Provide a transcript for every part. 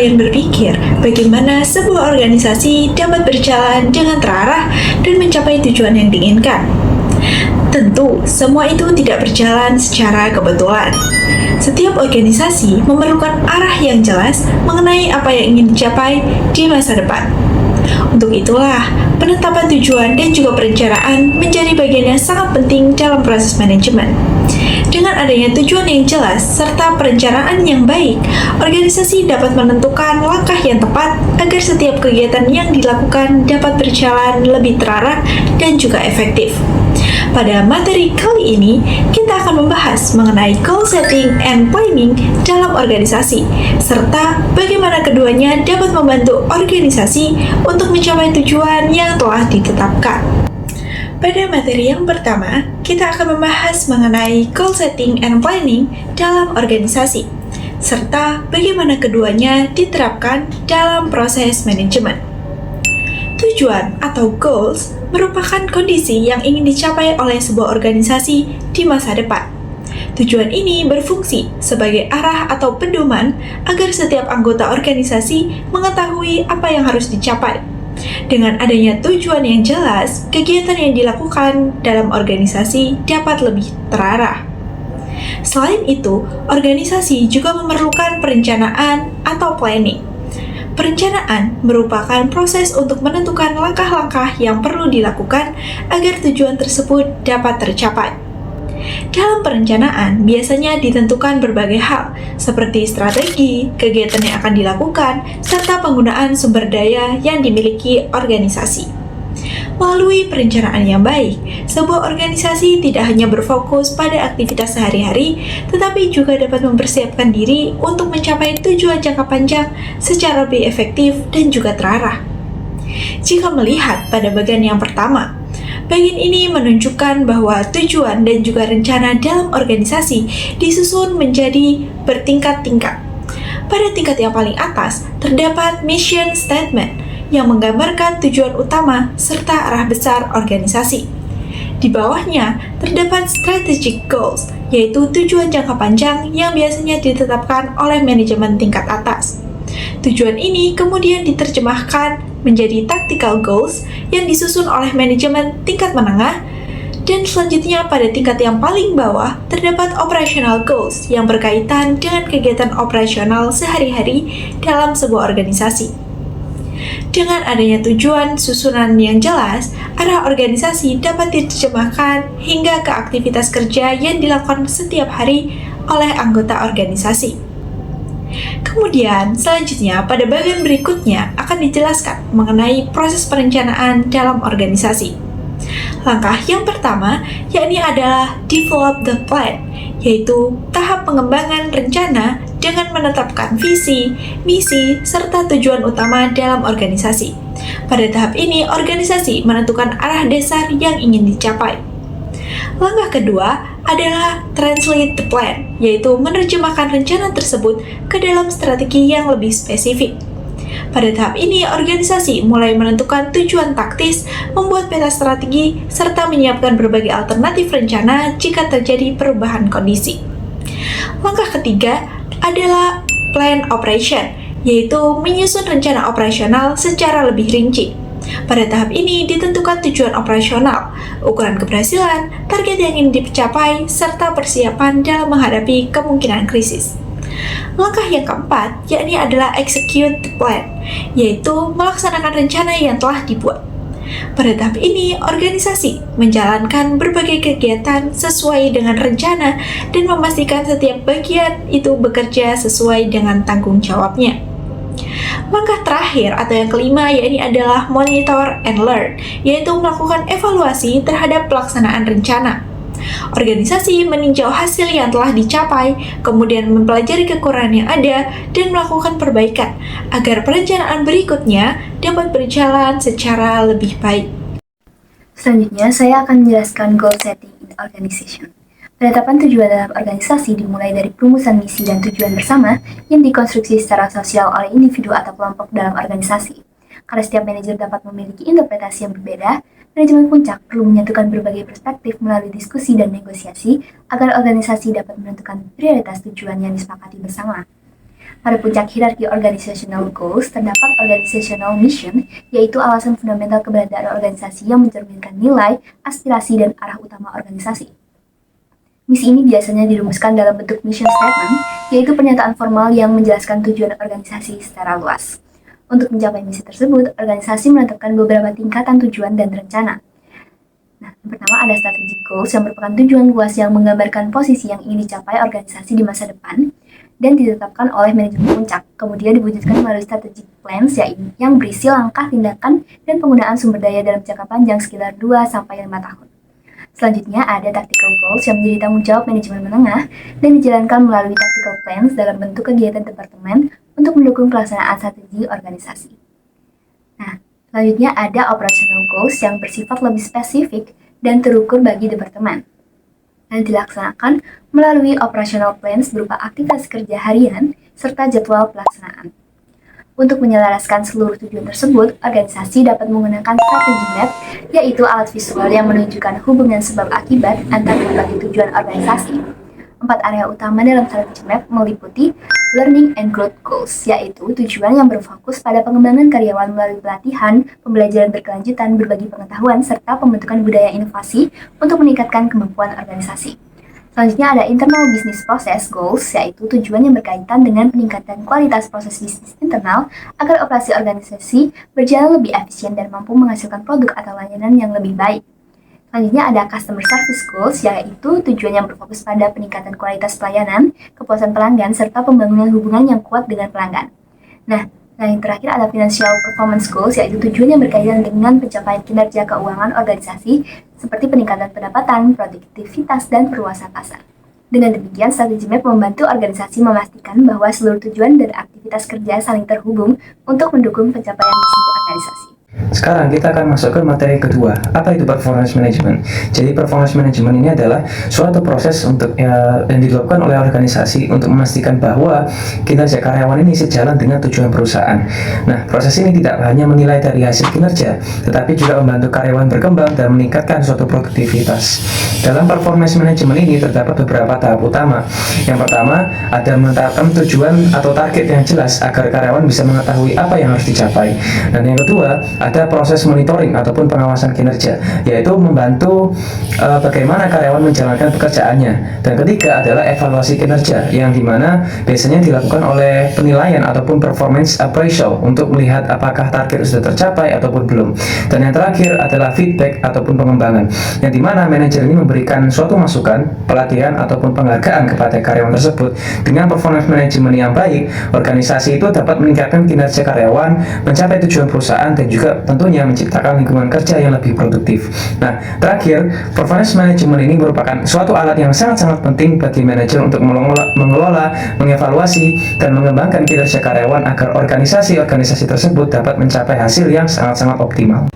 kalian berpikir bagaimana sebuah organisasi dapat berjalan dengan terarah dan mencapai tujuan yang diinginkan? Tentu, semua itu tidak berjalan secara kebetulan. Setiap organisasi memerlukan arah yang jelas mengenai apa yang ingin dicapai di masa depan. Untuk itulah, penetapan tujuan dan juga perencanaan menjadi bagian yang sangat penting dalam proses manajemen. Dengan adanya tujuan yang jelas serta perencanaan yang baik, organisasi dapat menentukan langkah yang tepat agar setiap kegiatan yang dilakukan dapat berjalan lebih terarah dan juga efektif. Pada materi kali ini, kita akan membahas mengenai goal setting and planning dalam organisasi, serta bagaimana keduanya dapat membantu organisasi untuk mencapai tujuan yang telah ditetapkan. Pada materi yang pertama, kita akan membahas mengenai goal setting and planning dalam organisasi, serta bagaimana keduanya diterapkan dalam proses manajemen. Tujuan atau goals merupakan kondisi yang ingin dicapai oleh sebuah organisasi di masa depan. Tujuan ini berfungsi sebagai arah atau pedoman agar setiap anggota organisasi mengetahui apa yang harus dicapai. Dengan adanya tujuan yang jelas, kegiatan yang dilakukan dalam organisasi dapat lebih terarah. Selain itu, organisasi juga memerlukan perencanaan atau planning. Perencanaan merupakan proses untuk menentukan langkah-langkah yang perlu dilakukan agar tujuan tersebut dapat tercapai. Dalam perencanaan, biasanya ditentukan berbagai hal, seperti strategi, kegiatan yang akan dilakukan, serta penggunaan sumber daya yang dimiliki organisasi. Melalui perencanaan yang baik, sebuah organisasi tidak hanya berfokus pada aktivitas sehari-hari, tetapi juga dapat mempersiapkan diri untuk mencapai tujuan jangka panjang secara lebih efektif dan juga terarah. Jika melihat pada bagian yang pertama, bagian ini menunjukkan bahwa tujuan dan juga rencana dalam organisasi disusun menjadi bertingkat-tingkat. Pada tingkat yang paling atas, terdapat mission statement yang menggambarkan tujuan utama serta arah besar organisasi. Di bawahnya, terdapat strategic goals, yaitu tujuan jangka panjang yang biasanya ditetapkan oleh manajemen tingkat atas. Tujuan ini kemudian diterjemahkan menjadi tactical goals yang disusun oleh manajemen tingkat menengah, dan selanjutnya pada tingkat yang paling bawah terdapat operational goals yang berkaitan dengan kegiatan operasional sehari-hari dalam sebuah organisasi. Dengan adanya tujuan susunan yang jelas, arah organisasi dapat diterjemahkan hingga ke aktivitas kerja yang dilakukan setiap hari oleh anggota organisasi. Kemudian, selanjutnya pada bagian berikutnya akan dijelaskan mengenai proses perencanaan dalam organisasi. Langkah yang pertama yakni adalah develop the plan, yaitu tahap pengembangan rencana dengan menetapkan visi, misi, serta tujuan utama dalam organisasi. Pada tahap ini, organisasi menentukan arah dasar yang ingin dicapai. Langkah kedua adalah translate the plan, yaitu menerjemahkan rencana tersebut ke dalam strategi yang lebih spesifik. Pada tahap ini, organisasi mulai menentukan tujuan taktis, membuat peta strategi, serta menyiapkan berbagai alternatif rencana jika terjadi perubahan kondisi. Langkah ketiga adalah plan operation, yaitu menyusun rencana operasional secara lebih rinci. Pada tahap ini ditentukan tujuan operasional, ukuran keberhasilan, target yang ingin dicapai, serta persiapan dalam menghadapi kemungkinan krisis. Langkah yang keempat yakni adalah execute the plan, yaitu melaksanakan rencana yang telah dibuat. Pada tahap ini, organisasi menjalankan berbagai kegiatan sesuai dengan rencana dan memastikan setiap bagian itu bekerja sesuai dengan tanggung jawabnya. Langkah terakhir atau yang kelima yakni adalah monitor and learn, yaitu melakukan evaluasi terhadap pelaksanaan rencana. Organisasi meninjau hasil yang telah dicapai, kemudian mempelajari kekurangan yang ada, dan melakukan perbaikan agar perencanaan berikutnya dapat berjalan secara lebih baik. Selanjutnya, saya akan menjelaskan goal setting in organization. Penetapan tujuan dalam organisasi dimulai dari perumusan misi dan tujuan bersama yang dikonstruksi secara sosial oleh individu atau kelompok dalam organisasi. Karena setiap manajer dapat memiliki interpretasi yang berbeda, manajemen puncak perlu menyatukan berbagai perspektif melalui diskusi dan negosiasi agar organisasi dapat menentukan prioritas tujuan yang disepakati bersama. Pada puncak hierarki organizational goals terdapat organizational mission, yaitu alasan fundamental keberadaan organisasi yang mencerminkan nilai, aspirasi, dan arah utama organisasi. Misi ini biasanya dirumuskan dalam bentuk mission statement, yaitu pernyataan formal yang menjelaskan tujuan organisasi secara luas. Untuk mencapai misi tersebut, organisasi menetapkan beberapa tingkatan tujuan dan rencana. Nah, yang pertama ada strategic goals yang merupakan tujuan luas yang menggambarkan posisi yang ingin dicapai organisasi di masa depan dan ditetapkan oleh manajemen puncak. Kemudian diwujudkan melalui strategic plans yang berisi langkah, tindakan, dan penggunaan sumber daya dalam jangka panjang sekitar 2-5 tahun. Selanjutnya ada tactical goals yang menjadi tanggung jawab manajemen menengah dan dijalankan melalui tactical plans dalam bentuk kegiatan departemen untuk mendukung pelaksanaan strategi organisasi. Nah, selanjutnya ada operational goals yang bersifat lebih spesifik dan terukur bagi departemen dan dilaksanakan melalui operational plans berupa aktivitas kerja harian serta jadwal pelaksanaan. Untuk menyelaraskan seluruh tujuan tersebut, organisasi dapat menggunakan strategi map, yaitu alat visual yang menunjukkan hubungan sebab akibat antara berbagai tujuan organisasi. 4 area utama dalam strategi map meliputi learning and growth goals, yaitu tujuan yang berfokus pada pengembangan karyawan melalui pelatihan, pembelajaran berkelanjutan, berbagi pengetahuan, serta pembentukan budaya inovasi untuk meningkatkan kemampuan organisasi. Selanjutnya ada internal business process goals, yaitu tujuan yang berkaitan dengan peningkatan kualitas proses bisnis internal agar operasi organisasi berjalan lebih efisien dan mampu menghasilkan produk atau layanan yang lebih baik. Selanjutnya ada customer service goals, yaitu tujuan yang berfokus pada peningkatan kualitas pelayanan, kepuasan pelanggan, serta pembangunan hubungan yang kuat dengan pelanggan. Nah, yang terakhir ada financial performance goals, yaitu tujuan yang berkaitan dengan pencapaian kinerja keuangan organisasi seperti peningkatan pendapatan, produktivitas, dan perluasan pasar. Dengan demikian, strategi map membantu organisasi memastikan bahwa seluruh tujuan dan aktivitas kerja saling terhubung untuk mendukung pencapaian misi organisasi. Sekarang kita akan masuk ke materi kedua. Apa itu performance management? Jadi performance management ini adalah suatu proses yang dilakukan oleh organisasi untuk memastikan bahwa kinerja karyawan ini sejalan dengan tujuan perusahaan. Nah, proses ini tidak hanya menilai dari hasil kinerja, tetapi juga membantu karyawan berkembang dan meningkatkan suatu produktivitas. Dalam performance management ini terdapat beberapa tahap utama. Yang pertama, ada menetapkan tujuan atau target yang jelas agar karyawan bisa mengetahui apa yang harus dicapai. Dan yang kedua, ada proses monitoring ataupun pengawasan kinerja, yaitu membantu bagaimana karyawan menjalankan pekerjaannya. Dan ketiga adalah evaluasi kinerja, yang dimana biasanya dilakukan oleh penilaian ataupun performance appraisal untuk melihat apakah target sudah tercapai ataupun belum. Dan yang terakhir adalah feedback ataupun pengembangan, yang dimana manajer ini memberikan suatu masukan, pelatihan ataupun penghargaan kepada karyawan tersebut. Dengan performance management yang baik, organisasi itu dapat meningkatkan kinerja karyawan, mencapai tujuan perusahaan, dan juga tentunya menciptakan lingkungan kerja yang lebih produktif. Nah, terakhir, performance management ini merupakan suatu alat yang sangat-sangat penting bagi manajer untuk mengelola, mengevaluasi, dan mengembangkan kinerja karyawan agar organisasi-organisasi tersebut dapat mencapai hasil yang sangat-sangat optimal.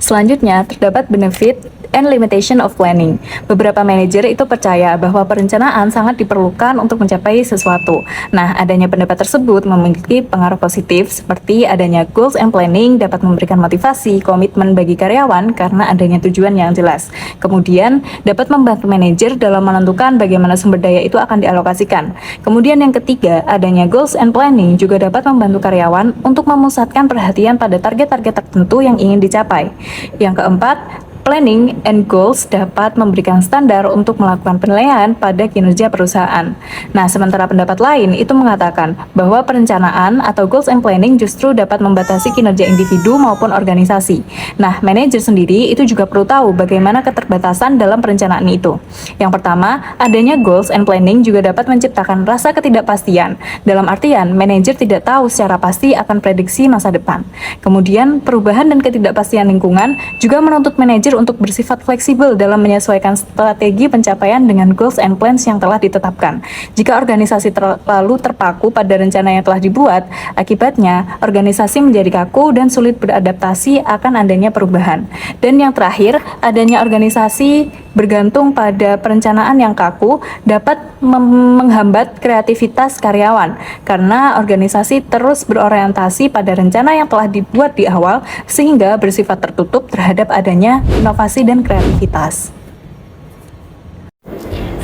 Selanjutnya, terdapat benefit and limitation of planning. Beberapa manajer itu percaya bahwa perencanaan sangat diperlukan untuk mencapai sesuatu. Nah, adanya pendapat tersebut memiliki pengaruh positif seperti adanya goals and planning dapat memberikan motivasi, komitmen bagi karyawan karena adanya tujuan yang jelas. Kemudian, dapat membantu manajer dalam menentukan bagaimana sumber daya itu akan dialokasikan. Kemudian yang ketiga, adanya goals and planning juga dapat membantu karyawan untuk memusatkan perhatian pada target-target tertentu yang ingin dicapai. Yang keempat, planning and goals dapat memberikan standar untuk melakukan penilaian pada kinerja perusahaan. Nah, sementara pendapat lain itu mengatakan bahwa perencanaan atau goals and planning justru dapat membatasi kinerja individu maupun organisasi. Nah, manajer sendiri itu juga perlu tahu bagaimana keterbatasan dalam perencanaan itu. Yang pertama, adanya goals and planning juga dapat menciptakan rasa ketidakpastian. Dalam artian, manajer tidak tahu secara pasti akan prediksi masa depan. Kemudian, perubahan dan ketidakpastian lingkungan juga menuntut manajer untuk bersifat fleksibel dalam menyesuaikan strategi pencapaian dengan goals and plans yang telah ditetapkan. Jika organisasi terlalu terpaku pada rencana yang telah dibuat, akibatnya organisasi menjadi kaku dan sulit beradaptasi akan adanya perubahan. Dan yang terakhir, adanya organisasi bergantung pada perencanaan yang kaku dapat menghambat kreativitas karyawan karena organisasi terus berorientasi pada rencana yang telah dibuat di awal sehingga bersifat tertutup terhadap adanya inovasi dan kreativitas.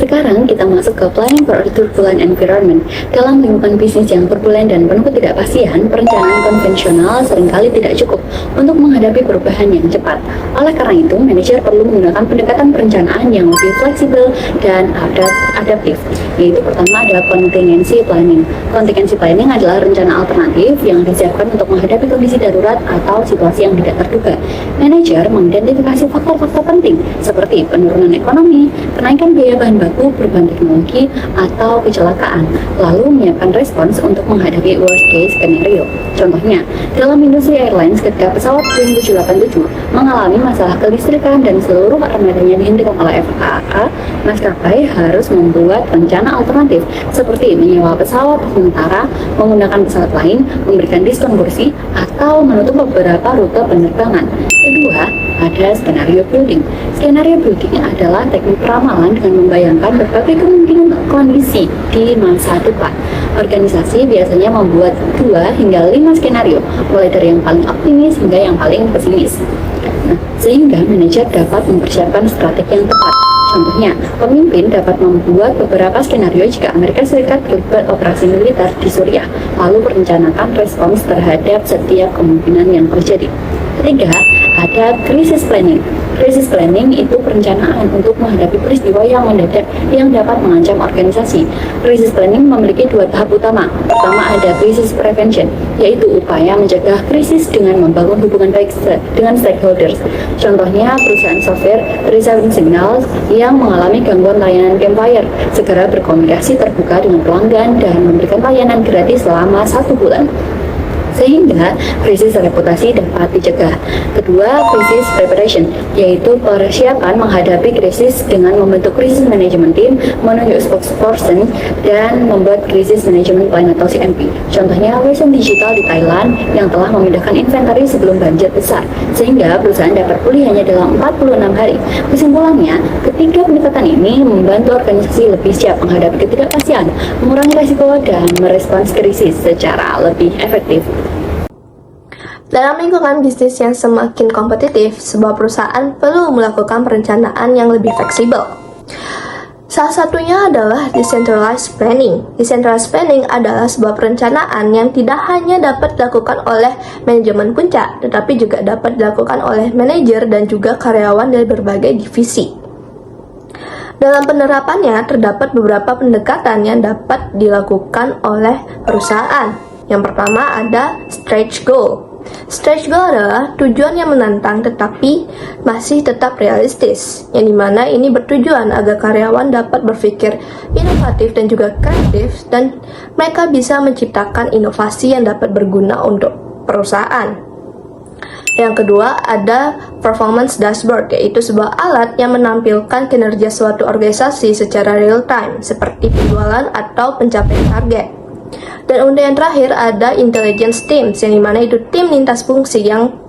Sekarang kita masuk ke planning for a turbulent environment. Dalam lingkungan bisnis yang turbulent dan penuh ketidakpastian, perencanaan konvensional seringkali tidak cukup untuk menghadapi perubahan yang cepat. Oleh karena itu, manajer perlu menggunakan pendekatan perencanaan yang lebih fleksibel dan adaptif. Yaitu pertama adalah contingency planning. Contingency planning adalah rencana alternatif yang disiapkan untuk menghadapi kondisi darurat atau situasi yang tidak terduga. Manajer mengidentifikasi faktor-faktor penting seperti penurunan ekonomi, kenaikan biaya bahan baku, perubahan teknologi, atau kecelakaan, lalu menyiapkan respons untuk menghadapi worst case scenario. Contohnya, dalam industri airlines ketika pesawat Boeing 787 mengalami masalah kelistrikan dan seluruh armadanya dihentikan oleh FAA, maskapai harus membuat rencana alternatif seperti menyewa pesawat sementara, menggunakan pesawat lain, memberikan diskon kursi, atau menutup beberapa rute penerbangan. Kedua, ada skenario building. Skenario building adalah teknik ramalan dengan membayangkan berbagai kemungkinan kondisi di masa depan. Organisasi biasanya membuat 2 hingga 5 skenario, mulai dari yang paling optimis hingga yang paling pesimis. Sehingga manajer dapat mempersiapkan strategi yang tepat. Contohnya, pemimpin dapat membuat beberapa skenario jika Amerika Serikat terlibat operasi militer di Suriah, lalu merencanakan respons terhadap setiap kemungkinan yang terjadi. Ketiga, ada crisis planning. Crisis planning itu perencanaan untuk menghadapi peristiwa yang mendadak yang dapat mengancam organisasi. Crisis planning memiliki 2 tahap utama. Pertama ada crisis prevention, yaitu upaya mencegah krisis dengan membangun hubungan baik dengan stakeholders. Contohnya perusahaan software receiving signals yang mengalami gangguan layanan Campfire segera berkomunikasi terbuka dengan pelanggan dan memberikan layanan gratis selama 1 bulan, sehingga krisis reputasi dapat dicegah. Kedua, krisis preparation, yaitu persiapan menghadapi krisis dengan membentuk krisis management team, menunjuk spokesperson, dan membuat krisis management plan atau CMP. Contohnya, Western Digital di Thailand yang telah memindahkan inventory sebelum banjir besar, sehingga perusahaan dapat pulih hanya dalam 46 hari. Kesimpulannya, ketiga pendekatan ini membantu organisasi lebih siap menghadapi ketidakpastian, mengurangi risiko, dan merespons krisis secara lebih efektif. Dalam lingkungan bisnis yang semakin kompetitif, sebuah perusahaan perlu melakukan perencanaan yang lebih fleksibel. Salah satunya adalah decentralized planning. Decentralized planning adalah sebuah perencanaan yang tidak hanya dapat dilakukan oleh manajemen puncak, tetapi juga dapat dilakukan oleh manajer dan juga karyawan dari berbagai divisi. Dalam penerapannya, terdapat beberapa pendekatan yang dapat dilakukan oleh perusahaan. Yang pertama ada stretch goal. Stretch goal adalah tujuan yang menantang tetapi masih tetap realistis, yang dimana ini bertujuan agar karyawan dapat berpikir inovatif dan juga kreatif dan mereka bisa menciptakan inovasi yang dapat berguna untuk perusahaan. Yang kedua ada performance dashboard, yaitu sebuah alat yang menampilkan kinerja suatu organisasi secara real time seperti penjualan atau pencapaian target. Dan untuk yang terakhir ada intelligence teams, yang dimana itu tim lintas fungsi yang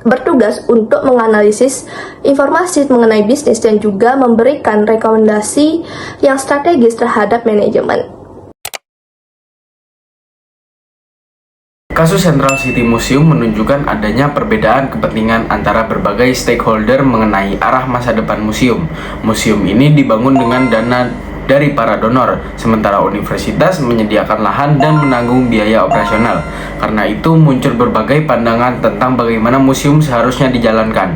bertugas untuk menganalisis informasi mengenai bisnis dan juga memberikan rekomendasi yang strategis terhadap manajemen. Kasus Central City Museum menunjukkan adanya perbedaan kepentingan antara berbagai stakeholder mengenai arah masa depan museum. Museum ini dibangun dengan dana dari para donor, sementara universitas menyediakan lahan dan menanggung biaya operasional. Karena itu muncul berbagai pandangan tentang bagaimana museum seharusnya dijalankan.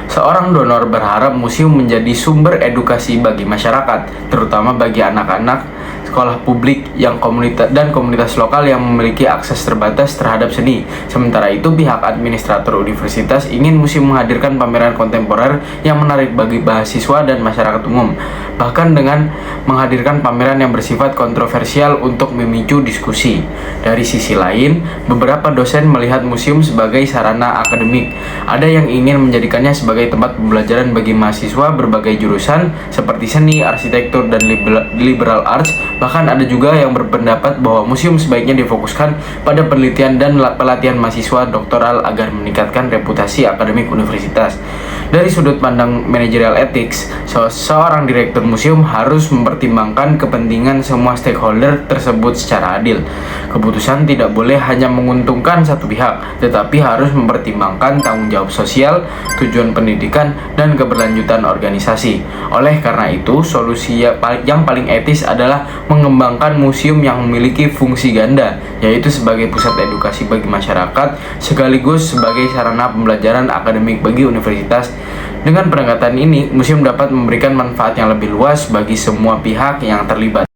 Seorang donor berharap museum menjadi sumber edukasi bagi masyarakat, terutama bagi anak-anak, sekolah publik yang komunitas lokal yang memiliki akses terbatas terhadap seni. Sementara itu, pihak administrator universitas ingin museum menghadirkan pameran kontemporer yang menarik bagi mahasiswa dan masyarakat umum, bahkan dengan menghadirkan pameran yang bersifat kontroversial untuk memicu diskusi. Dari sisi lain, beberapa dosen melihat museum sebagai sarana akademik. Ada yang ingin menjadikannya sebagai tempat pembelajaran bagi mahasiswa berbagai jurusan seperti seni, arsitektur, dan liberal arts. Bahkan ada juga yang berpendapat bahwa museum sebaiknya difokuskan pada penelitian dan pelatihan mahasiswa doktoral agar meningkatkan reputasi akademik universitas. Dari sudut pandang managerial ethics, seorang direktur museum harus mempertimbangkan kepentingan semua stakeholder tersebut secara adil. Keputusan tidak boleh hanya menguntungkan satu pihak, tetapi harus mempertimbangkan tanggung jawab sosial, tujuan pendidikan, dan keberlanjutan organisasi. Oleh karena itu, solusi yang paling etis adalah mengembangkan museum yang memiliki fungsi ganda, yaitu sebagai pusat edukasi bagi masyarakat, sekaligus sebagai sarana pembelajaran akademik bagi universitas. Dengan pendekatan ini, museum dapat memberikan manfaat yang lebih luas bagi semua pihak yang terlibat.